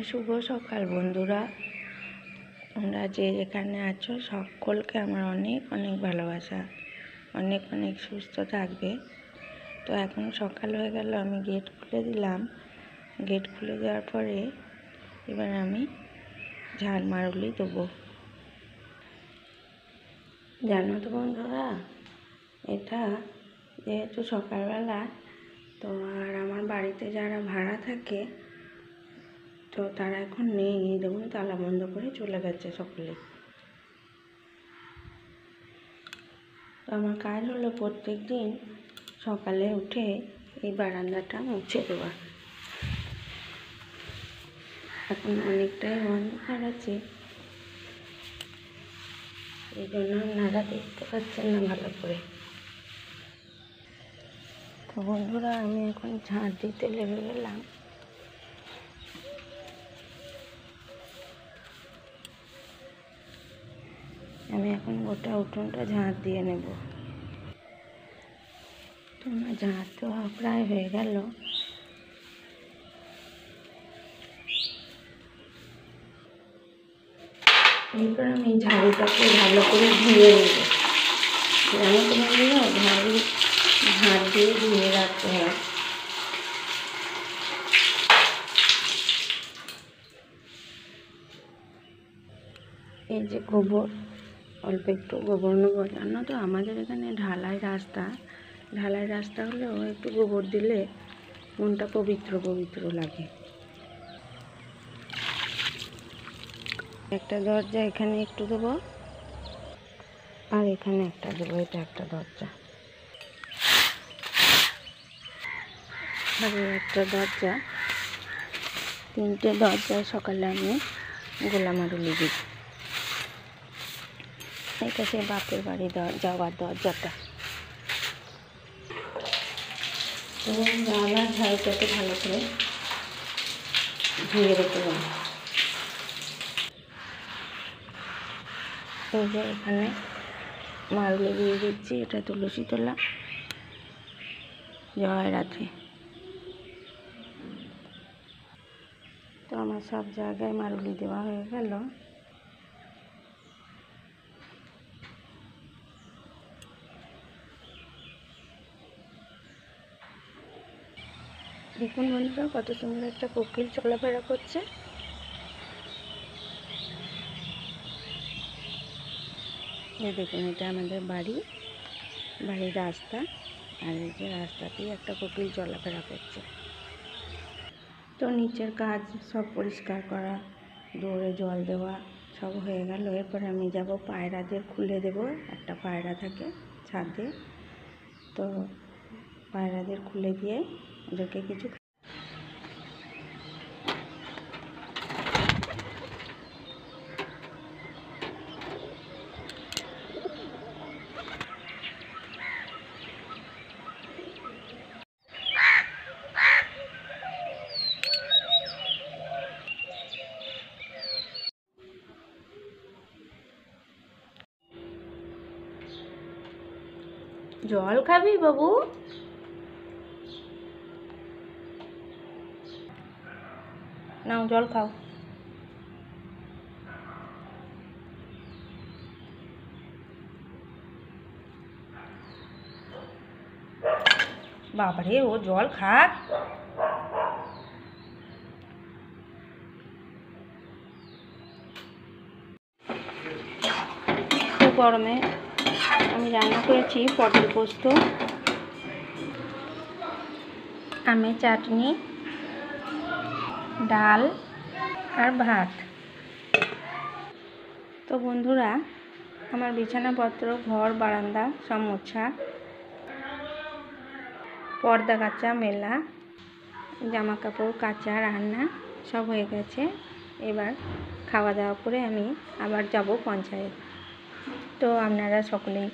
শুভ সকাল বন্ধুরা, তোমরা যে যেখানে আছো সকলকে আমার অনেক অনেক ভালোবাসা, অনেক অনেক সুস্থ থাকবে। তো এখন সকাল হয়ে গেল, আমি গেট খুলে দিলাম। গেট খুলে দেওয়ার পরে এবার আমি ঝাড় মারুলি দেবো। জানো তো বন্ধুরা, এটা যেহেতু সকালবেলা, তো আর আমার বাড়িতে যারা ভাড়া থাকে তো তারা এখন নেই, দেখুন তালা বন্ধ করে চলে গেছে সকলে। তো আমার কাজ হলো প্রত্যেক দিন সকালে উঠে এই বারান্দাটা মুছে দেওয়া। এখন অনেকটাই অন্ধকার আছে, এই জন্য আপনারা দেখতে পাচ্ছেন না ভালো করে। তো বন্ধুরা, আমি এখন ঝাড় দিতে লেগে গেলাম। আমি এখন গোটা উঠোনটা ঝাড় দিয়ে নেব। তো আমার ঝাড় দেওয়া প্রায় হয়ে গেল। এরপর আমি ঝাড়ুটাকে ভালো করে ধুয়ে নেব। জানো তো বন্ধুরা, ঝাড় দিয়ে ধুয়ে রাখতে হয়। এই যে গোবর, অল্প একটু গোবর নেবো। জানো তো আমাদের এখানে ঢালাই রাস্তা হলেও একটু গোবর দিলে মনটা পবিত্র পবিত্র লাগে। একটা দরজা এখানে একটু দেবো, আর এখানে একটা দেবো। এটা একটা দরজা, আর একটা দরজা। তিনটে দরজায় সকালে আমি গোলা মারুলি দিই। এটা সে বাপের বাড়ি যাওয়ার দরজাটা। তো আবার ঝাড়ুটাকে ভালো করে ধুয়ে রেখে দেবো। এই যে এখানে মারুলি দিয়ে দিচ্ছি, এটা তুলসী তলা। জয় রাধে। তো আমার সব জায়গায় মারুলি দেওয়া হয়ে গেল। দেখুন বন্ধুরা, কত সুন্দর একটা কোকিল চলাফেরা করছে। এই দেখুন, এটা আমাদের বাড়ির রাস্তা, আর এই যে রাস্তাতেই একটা কোকিল চলাফেরা করছে। তো নিচের কাজ সব পরিষ্কার করা, দৌড়ে জল দেওয়া সব হয়ে গেল। এরপরে আমি যাব পায়রাদের খুলে দেব। একটা পায়রা থাকে ছাদে, তো পায়রাদের খুলে দিয়ে ওদেরকে কিছু জল খাবি বাবু? নাও জল খাও। বাবারে, ও জল খাক। খুব গরমে আমি রান্না করেছি পটল পোস্ত, আমের চাটনি, ডাল আর ভাত। তো বন্ধুরা, আমার বিছানাপত্র, ঘর বারান্দা সব মোছা, পর্দা কাচা, মেলা, জামা কাপড় কাচা, রান্না সব হয়ে গেছে। এবার খাওয়া দাওয়া করে আমি আবার যাব পঞ্চায়েত। তো আপনারা সকলেই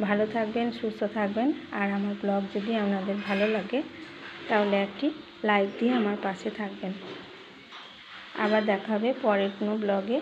ভালো থাকবেন, সুস্থ থাকবেন। আর আমার ব্লগ যদি আপনাদের ভালো লাগে তাহলে একটি লাইক দিয়ে আমার পাশে থাকবেন। আবার দেখা হবে পরের কোনো ব্লগে।